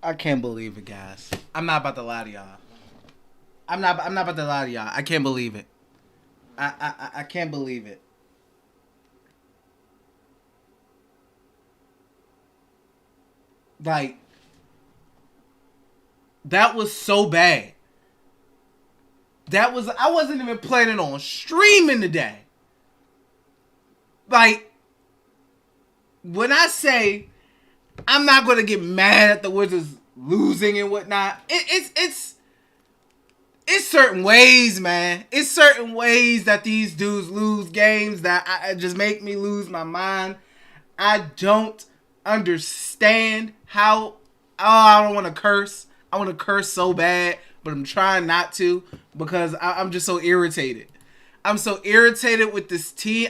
I can't believe it, guys. I'm not about to lie to y'all. I'm not about to lie to y'all. I can't believe it. I can't believe it. Like, that was so bad. I wasn't even planning on streaming today. Like, when I say I'm not gonna get mad at the Wizards losing and whatnot, it's certain ways, man. It's certain ways that these dudes lose games that I just make me lose my mind. I don't understand how. Oh, I don't want to curse. I want to curse so bad, but I'm trying not to because I'm just so irritated. I'm so irritated with this team.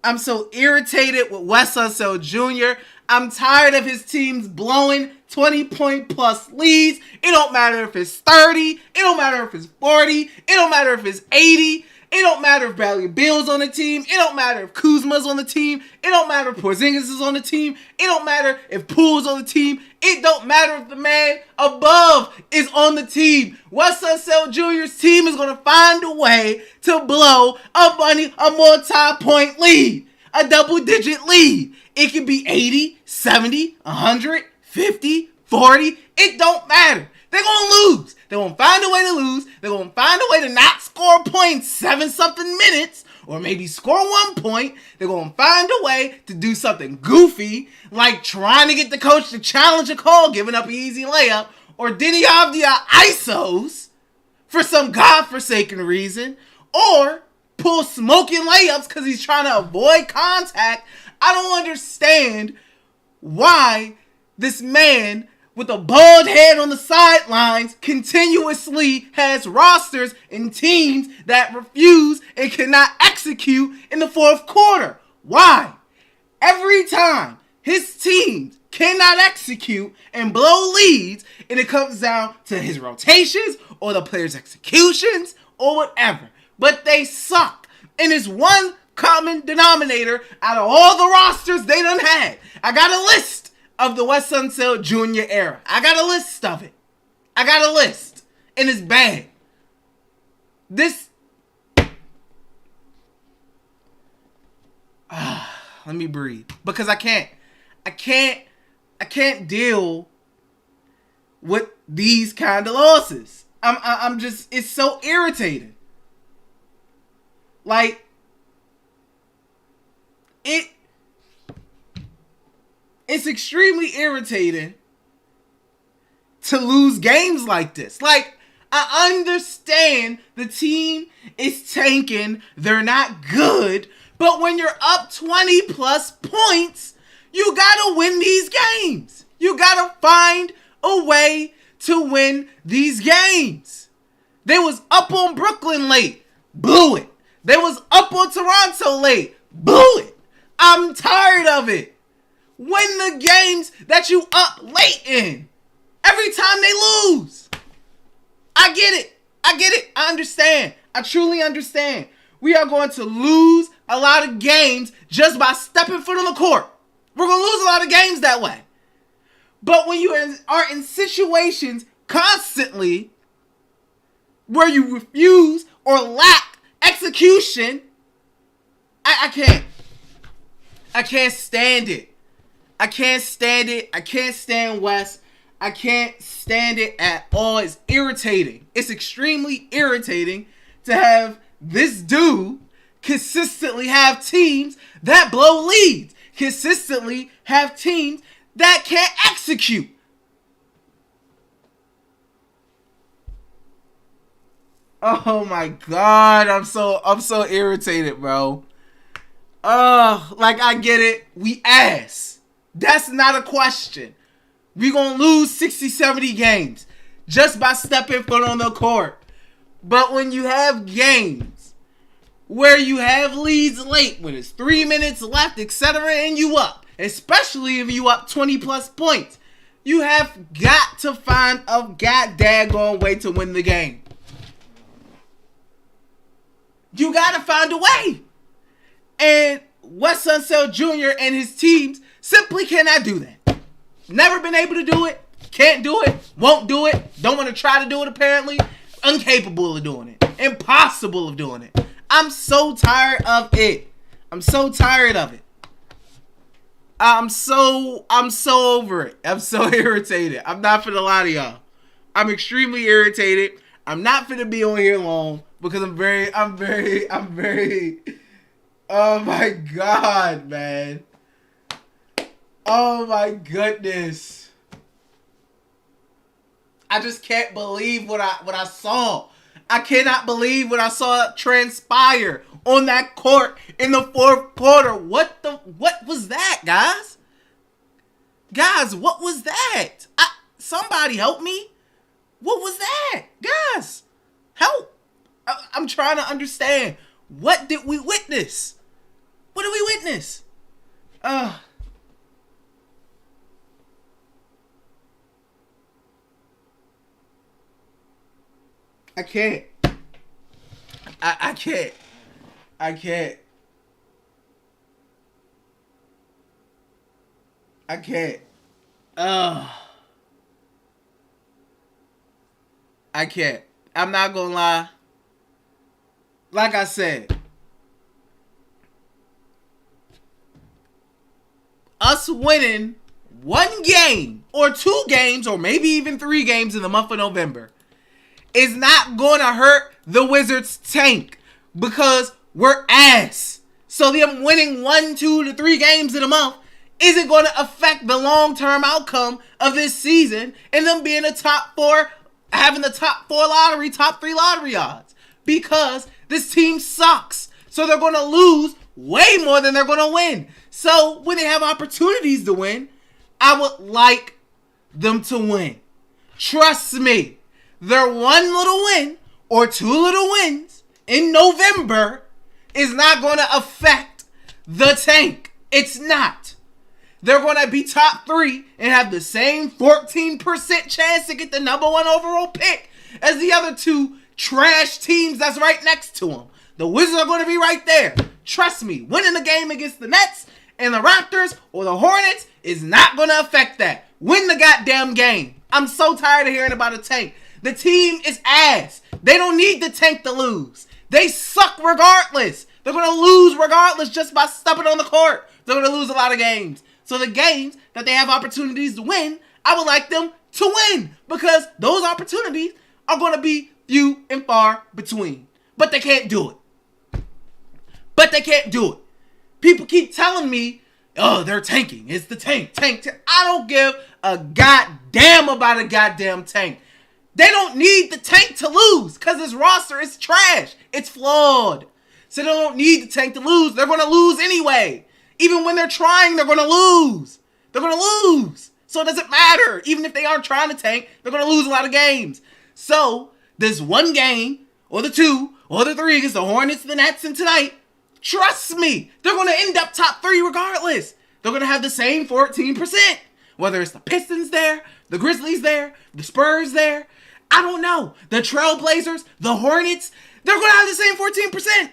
I'm so irritated with Wes Unseld Jr. I'm tired of his teams blowing 20-point plus leads. It don't matter if it's 30. It don't matter if it's 40. It don't matter if it's 80. It don't matter if Bradley Beal's on the team. It don't matter if Kuzma's on the team. It don't matter if Porzingis is on the team. It don't matter if Poole's on the team. It don't matter if the man above is on the team. Wes Unseld Jr.'s team is going to find a way to blow a multi-point lead. A double-digit lead. It could be 80, 70, 100, 50, 40. It don't matter. They're going to lose. They're going to find a way to lose. They're going to find a way to not score points 7-something minutes or maybe score 1 point. They're going to find a way to do something goofy like trying to get the coach to challenge a call, giving up an easy layup, or Diddy Avdia ISOs for some godforsaken reason, or pull smoking layups because he's trying to avoid contact. I don't understand why this man with a bald head on the sidelines continuously has rosters and teams that refuse and cannot execute in the fourth quarter. Why? Every time his teams cannot execute and blow leads, and it comes down to his rotations or the players' executions or whatever. But they suck. And it's one common denominator out of all the rosters they done had. I got a list of the Wes Unseld Jr. era. I got a list of it. I got a list. And it's bad. This... let me breathe. Because I can't deal with these kind of losses. I'm just... It's so irritating. Like... It's extremely irritating to lose games like this. Like, I understand the team is tanking. They're not good. But when you're up 20 plus points, you gotta win these games. You gotta find a way to win these games. They was up on Brooklyn late. Blew it. They was up on Toronto late. Blew it. I'm tired of it. Win the games that you up late in. Every time they lose. I get it. I understand. I truly understand. We are going to lose a lot of games just by stepping foot on the court. We're going to lose a lot of games that way. But when you are in situations constantly where you refuse or lack execution, I can't. I can't stand it. I can't stand it. I can't stand Wes. I can't stand it at all. It's irritating. It's extremely irritating to have this dude consistently have teams that blow leads. Consistently have teams that can't execute. Oh my God. I'm so irritated, bro. Like I get it. We ass. That's not a question. We're going to lose 60, 70 games just by stepping foot on the court. But when you have games where you have leads late, when it's 3 minutes left, etc., and you up, especially if you up 20 plus points, you have got to find a god-daggone way to win the game. You got to find a way. And Wes Unseld Jr. and his teams simply cannot do that. Never been able to do it. Can't do it. Won't do it. Don't want to try to do it apparently. Incapable of doing it. Impossible of doing it. I'm so tired of it. I'm so tired of it. I'm so over it. I'm so irritated. I'm not finna lie to y'all. I'm extremely irritated. I'm not finna be on here long because I'm very oh my God, man. Oh my goodness. I just can't believe what I saw. I cannot believe what I saw transpire on that court in the fourth quarter. What was that, guys? Guys, what was that? Somebody help me. What was that? Guys, help. I'm trying to understand. What did we witness? What did we witness? I can't. I can't. I can't. I can't. I can't. I'm not gonna lie. Like I said, us winning one game or two games or maybe even 3 games in the month of November is not going to hurt the Wizards' tank because we're ass. So them winning 1, 2 to 3 games in a month isn't going to affect the long-term outcome of this season and them being a top 4, having the top 3 lottery odds because this team sucks. So they're going to lose way more than they're going to win. So when they have opportunities to win, I would like them to win. Trust me. Their 1 little win or 2 little wins in November is not going to affect the tank. It's not. They're going to be top 3 and have the same 14% chance to get the number 1 overall pick as the other 2 trash teams that's right next to them. The Wizards are going to be right there. Trust me, winning the game against the Nets and the Raptors or the Hornets is not going to affect that. Win the goddamn game. I'm so tired of hearing about a tank. The team is ass. They don't need the tank to lose. They suck regardless. They're going to lose regardless just by stepping on the court. They're going to lose a lot of games. So the games that they have opportunities to win, I would like them to win because those opportunities are going to be few and far between. But they can't do it. People keep telling me, oh, they're tanking. It's the tank. I don't give a goddamn about a goddamn tank. They don't need the tank to lose because this roster is trash. It's flawed. So they don't need the tank to lose. They're going to lose anyway. Even when they're trying, they're going to lose. So it doesn't matter. Even if they aren't trying to tank, they're going to lose a lot of games. So this 1 game or the 2 or the 3 against the Hornets, the Nets, and tonight, trust me, they're going to end up top 3 regardless. They're going to have the same 14%. Whether it's the Pistons there, the Grizzlies there, the Spurs there, I don't know. The Trailblazers, the Hornets, they're going to have the same 14%.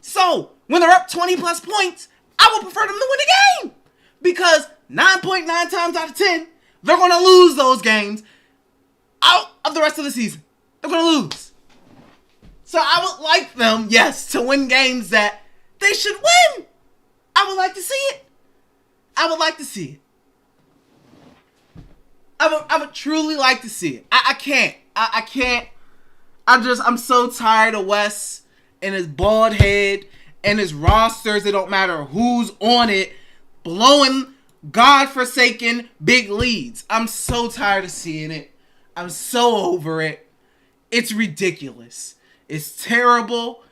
So, when they're up 20 plus points, I would prefer them to win the game. Because 9.9 times out of 10, they're going to lose those games out of the rest of the season. They're going to lose. So I would like them, yes, to win games that they should win. I would like to see it. I would truly like to see it. I can't. I'm so tired of Wes and his bald head and his rosters. It don't matter who's on it, blowing godforsaken big leads. I'm so tired of seeing it. I'm so over it. It's ridiculous. It's terrible.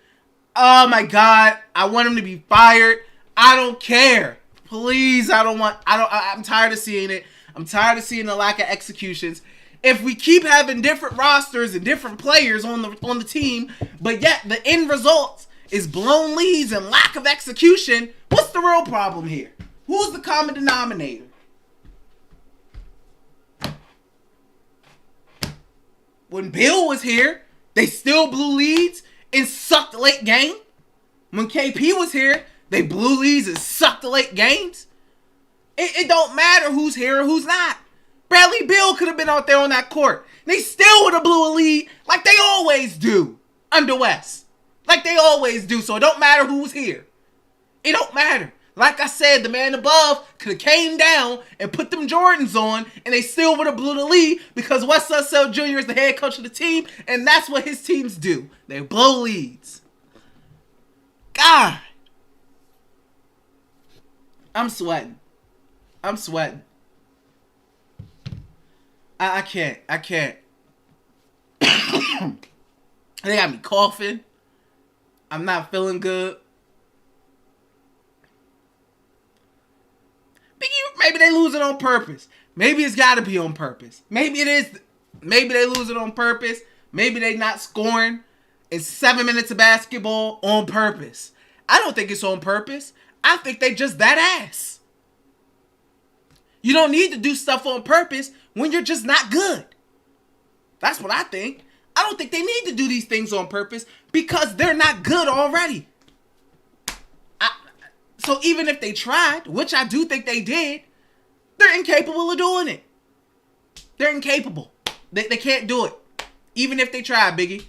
Oh my God. I want him to be fired. I don't care. Please, I'm tired of seeing it. I'm tired of seeing the lack of executions. If we keep having different rosters and different players on the team, but yet the end result is blown leads and lack of execution, what's the real problem here? Who's the common denominator? When Bill was here, they still blew leads and sucked late game. When KP was here, they blew leads and sucked the late games. It don't matter who's here or who's not. Bradley Beal could have been out there on that court. They still would have blew a lead like they always do under West. Like they always do. So it don't matter who's here. It don't matter. Like I said, the man above could have came down and put them Jordans on, and they still would have blew the lead because Wes Unseld Jr. is the head coach of the team, and that's what his teams do. They blow leads. God. I'm sweating. I'm sweating. I can't. They got me coughing. I'm not feeling good. Maybe they lose it on purpose. Maybe it's got to be on purpose. Maybe it is. Maybe they lose it on purpose. Maybe they not scoring in 7 minutes of basketball on purpose. I don't think it's on purpose. I think they just that ass. You don't need to do stuff on purpose when you're just not good. That's what I think. I don't think they need to do these things on purpose because they're not good already. So even if they tried, which I do think they did, they're incapable of doing it. They're incapable. They can't do it. Even if they tried, Biggie.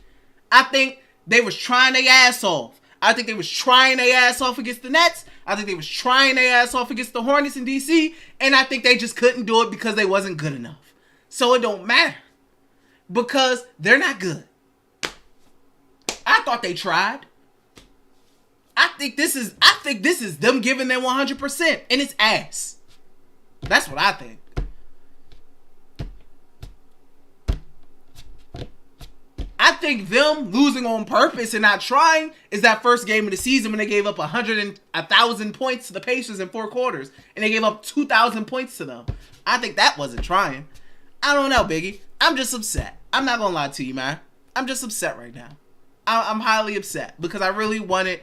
I think they was trying their ass off. I think they was trying their ass off against the Nets. I think they was trying their ass off against the Hornets in DC. And I think they just couldn't do it because they wasn't good enough. So it don't matter. Because they're not good. I thought they tried. I think this is them giving their 100%, and it's ass. That's what I think. I think them losing on purpose and not trying is that first game of the season when they gave up 1,000 points to the Pacers in 4 quarters, and they gave up 2,000 points to them. I think that wasn't trying. I don't know, Biggie. I'm just upset. I'm not gonna lie to you, man. I'm just upset right now. I'm highly upset because I really wanted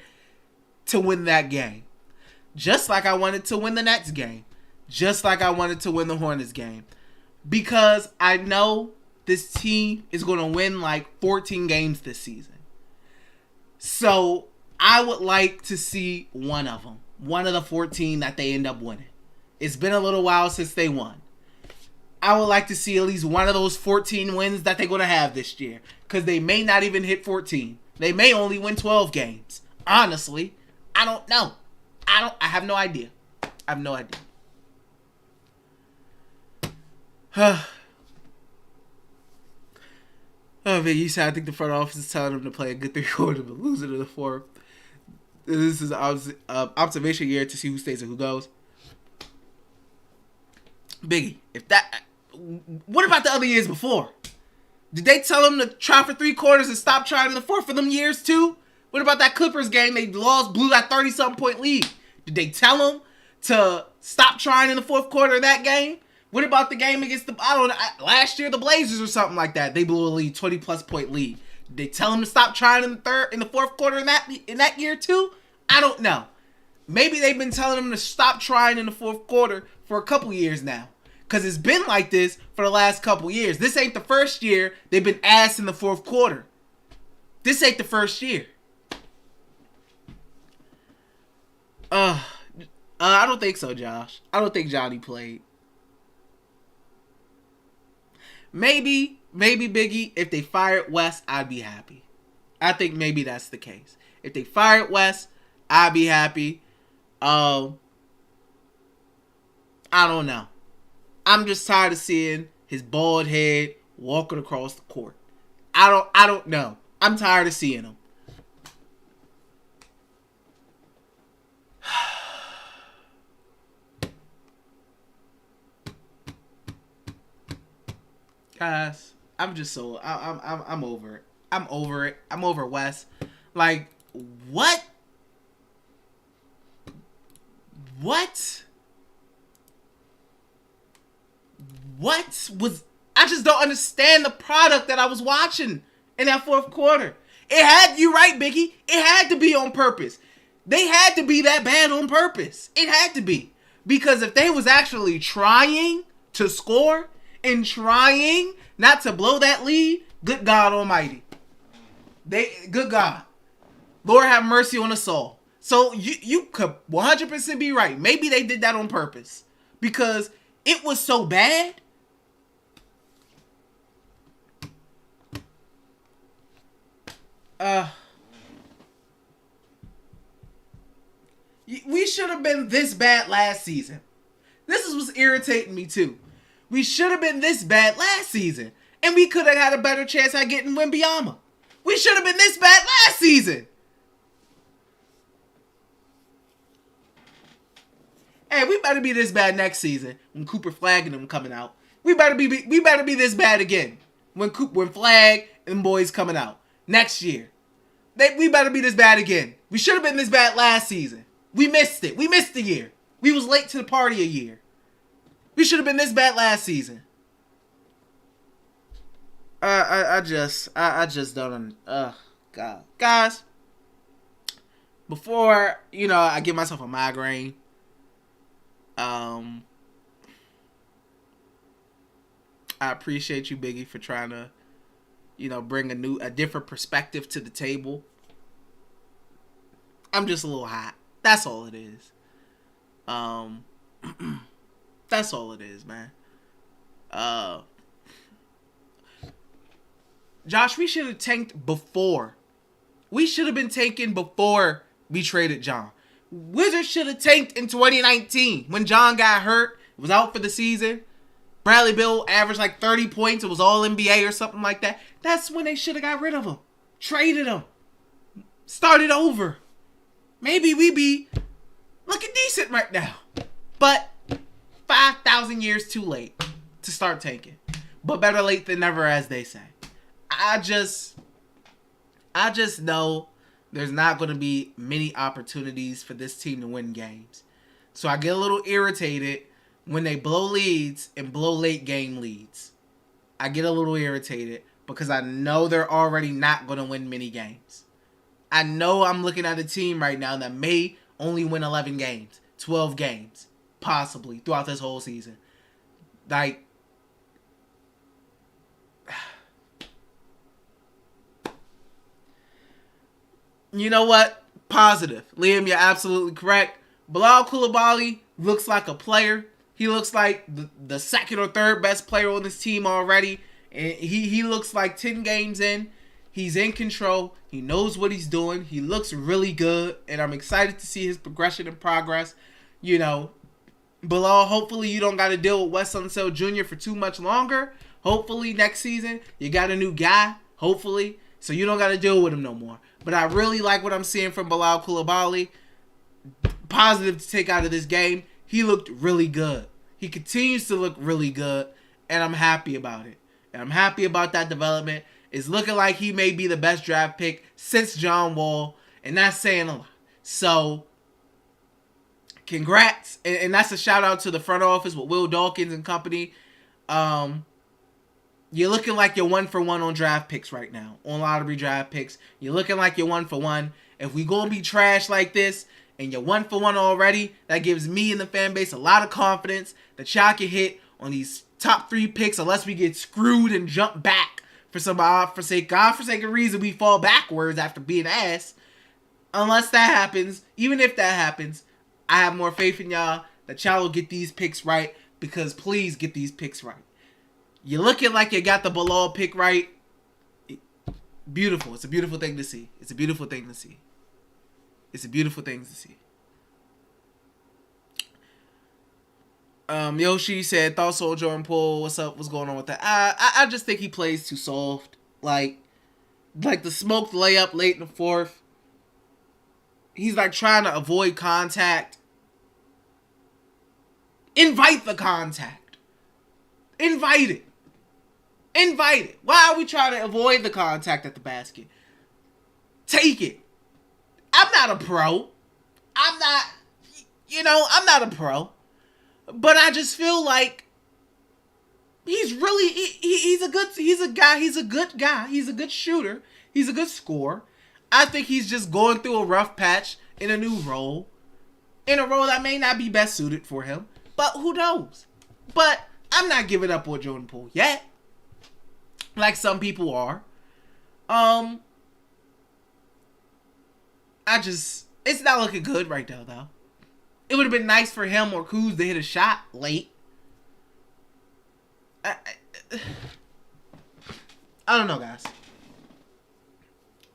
to win that game. Just like I wanted to win the Nets game. Just like I wanted to win the Hornets game. Because I know this team is going to win like 14 games this season. So I would like to see one of them. One of the 14 that they end up winning. It's been a little while since they won. I would like to see at least one of those 14 wins that they're going to have this year. Because they may not even hit 14. They may only win 12 games. Honestly. I don't know. I have no idea. I have no idea. Oh, man, you said I think the front office is telling them to play a good 3 quarters but lose it in the 4th. This is observation year to see who stays and who goes. Biggie, what about the other years before? Did they tell them to try for 3 quarters and stop trying in the 4th for them years too? What about that Clippers game? They blew that 30-something point lead. Did they tell them to stop trying in the 4th quarter of that game? What about the game against last year, the Blazers or something like that? They blew a lead, 20-plus point lead. Did they tell them to stop trying in the 4th quarter in that year too? I don't know. Maybe they've been telling them to stop trying in the 4th quarter for a couple years now. Because it's been like this for the last couple years. This ain't the first year they've been ass in the 4th quarter. This ain't the first year. I don't think so, Josh. I don't think Johnny played. Maybe Biggie, if they fired Wes, I'd be happy. I think maybe that's the case. If they fired Wes, I'd be happy. I don't know. I'm just tired of seeing his bald head walking across the court. I don't know. I'm tired of seeing him. Guys, I'm just so I'm over it. I'm over it. I'm over Wes. Like, what? What was... I just don't understand the product that I was watching in that 4th quarter. You right, Biggie. It had to be on purpose. They had to be that bad on purpose. It had to be. Because if they was actually trying to score and trying not to blow that lead, good God Almighty. Good God. Lord have mercy on us all. So you could 100% be right. Maybe they did that on purpose. Because it was so bad. Uh, we should have been this bad last season. This is what's irritating me too. We should have been this bad last season, and we could have had a better chance at getting Wembyama. We should have been this bad last season. Hey, we better be this bad next season when Cooper Flag and them coming out. We better be this bad again when Flag and boys coming out next year. We better be this bad again. We should have been this bad last season. We missed it. We missed the year. We was late to the party a year. We should have been this bad last season. I just don't. God, guys. Before I give myself a migraine. I appreciate you, Biggie, for trying to, bring a different perspective to the table. I'm just a little hot. That's all it is. That's all it is, man. Josh, we should have tanked before. We should have been tanking before we traded John. Wizards should have tanked in 2019 when John got hurt. Was out for the season. Bradley Beal averaged like 30 points. It was all NBA or something like that. That's when they should have got rid of him. Traded him. Started over. Maybe we be looking decent right now. But 5,000 years too late to start tanking. But better late than never, as they say. I just know there's not going to be many opportunities for this team to win games. So I get a little irritated when they blow leads and blow late game leads. I get a little irritated because I know they're already not going to win many games. I know I'm looking at a team right now that may only win 11 games, 12 games, possibly, throughout this whole season. Like, you know what? Positive. Liam, you're absolutely correct. Bilal Coulibaly looks like a player. He looks like the second or third best player on this team already. And he looks like 10 games in. He's in control. He knows what he's doing. He looks really good. And I'm excited to see his progression and progress. Bilal, hopefully you don't got to deal with Wes Unseld Jr. for too much longer. Hopefully next season you got a new guy. Hopefully. So you don't got to deal with him no more. But I really like what I'm seeing from Bilal Coulibaly. Positive to take out of this game. He looked really good. He continues to look really good. And I'm happy about it. And I'm happy about that development. It's looking like he may be the best draft pick since John Wall. And that's saying a lot. So, congrats. And that's a shout out to the front office with Will Dawkins and company. You're looking like you're 1-for-1 on draft picks right now. On lottery draft picks. You're looking like you're 1-for-1. If we gonna be trash like this, and you're 1-for-1 already, that gives me and the fan base a lot of confidence that y'all can hit on these top 3 picks unless we get screwed and jump back for some godforsaken reason we fall backwards after being ass. Unless that happens, even if that happens, I have more faith in y'all that y'all will get these picks right, because please get these picks right. You're looking like you got the Bilal pick right. Beautiful. It's a beautiful thing to see. It's a beautiful thing to see. It's a beautiful thing to see. Yoshi said, thoughts on Jordan Poole. What's up? What's going on with that? I just think he plays too soft. Like the smoked layup late in the fourth. He's like trying to avoid contact. Invite the contact. Invite it. Invite it. Why are we trying to avoid the contact at the basket? Take it. I'm not a pro. I'm not a pro. But I just feel like he's really, he's a good guy. He's a good guy. He's a good shooter. He's a good scorer. I think he's just going through a rough patch in a new role. In a role that may not be best suited for him. But who knows? But I'm not giving up on Jordan Poole yet. Like some people are. It's not looking good right now, though. It would have been nice for him or Kuz to hit a shot late. I don't know, guys.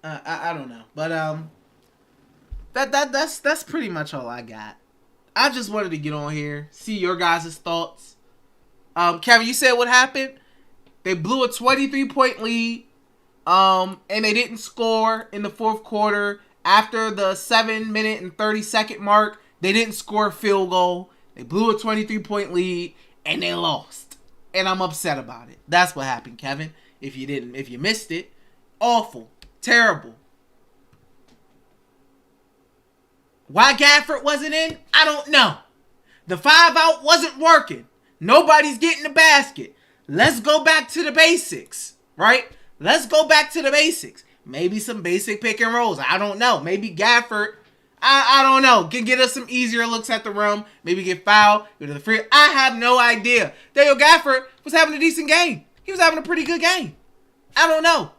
I don't know, but that's pretty much all I got. I just wanted to get on here, see your guys' thoughts. Kevin, you said what happened? They blew a 23-point lead, and they didn't score in the fourth quarter. After the 7-minute and 30-second mark, they didn't score a field goal. They blew a 23-point lead, and they lost. And I'm upset about it. That's what happened, Kevin. If you missed it, awful, terrible. Why Gafford wasn't in? I don't know. The 5-out wasn't working. Nobody's getting the basket. Let's go back to the basics, right? Let's go back to the basics. Maybe some basic pick and rolls. I don't know. Maybe Gafford, I don't know, can get us some easier looks at the rim. Maybe get fouled, go to the free. I have no idea. Daniel Gafford was having a decent game. He was having a pretty good game. I don't know.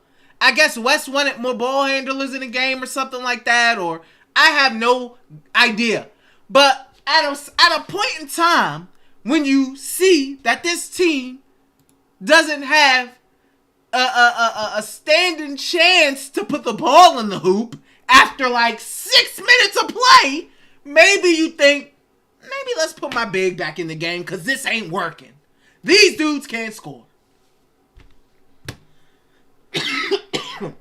I guess West wanted more ball handlers in the game or something like that, or I have no idea. But at a point in time, when you see that this team doesn't have a standing chance to put the ball in the hoop after like 6 minutes of play, maybe you think, maybe let's put my big back in the game because this ain't working. These dudes can't score. I'm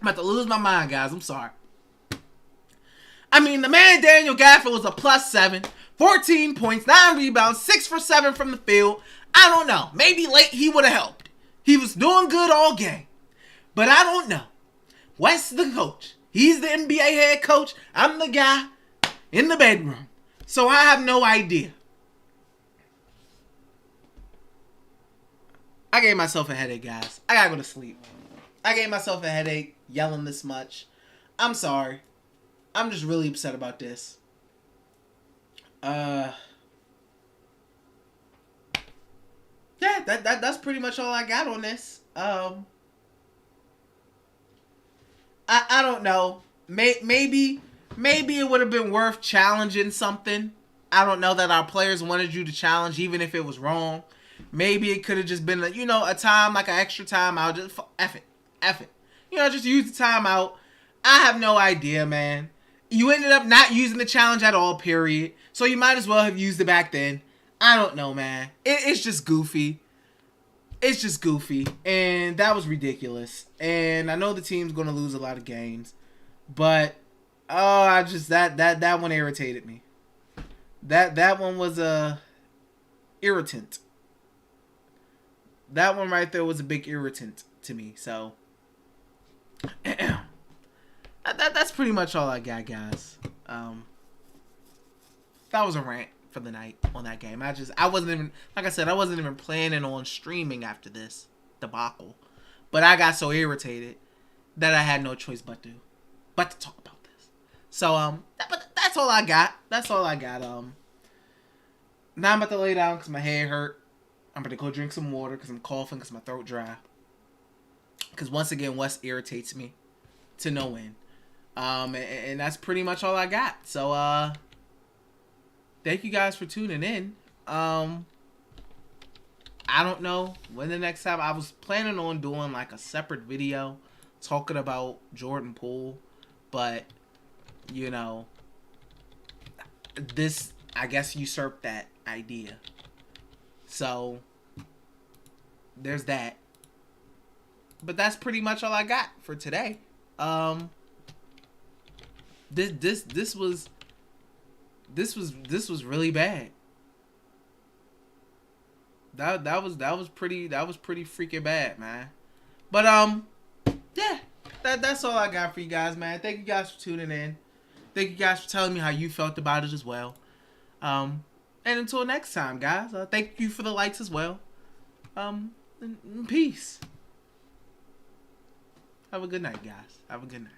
about to lose my mind, guys. I'm sorry. I mean, the man Daniel Gafford was a +7, 14 points, 9 rebounds, 6 for 7 from the field. I don't know. Maybe late he would have helped. He was doing good all game. But I don't know. Wes the coach. He's the NBA head coach. I'm the guy in the bedroom. So I have no idea. I gave myself a headache, guys. I gotta go to sleep. I gave myself a headache yelling this much. I'm sorry. I'm just really upset about this. Yeah, that's pretty much all I got on this. I don't know. Maybe it would have been worth challenging something. I don't know that our players wanted you to challenge, even if it was wrong. Maybe it could have just been, a time, like an extra timeout. Just F it. Just use the timeout. I have no idea, man. You ended up not using the challenge at all, period. So you might as well have used it back then. I don't know, man. It's just goofy. It's just goofy. And that was ridiculous. And I know the team's going to lose a lot of games. But, that one irritated me. That one was a irritant. That one right there was a big irritant to me. So, that's pretty much all I got, guys. That was a rant for the night on that game. I wasn't even, like I said, I wasn't even planning on streaming after this debacle. But I got so irritated that I had no choice but to talk about this. So, but that's all I got. That's all I got. Now I'm about to lay down because my head hurt. I'm about to go drink some water because I'm coughing because my throat dry. Because once again, Wes irritates me to no end. And that's pretty much all I got. So, thank you guys for tuning in. I don't know when the next time. I was planning on doing like a separate video talking about Jordan Poole. But, this, I guess, usurped that idea. So, there's that. But that's pretty much all I got for today. This was really bad. That was pretty freaking bad, man. But yeah, that's all I got for you guys, man. Thank you guys for tuning in. Thank you guys for telling me how you felt about it as well. And until next time, guys, thank you for the likes as well. And peace. Have a good night, guys. Have a good night.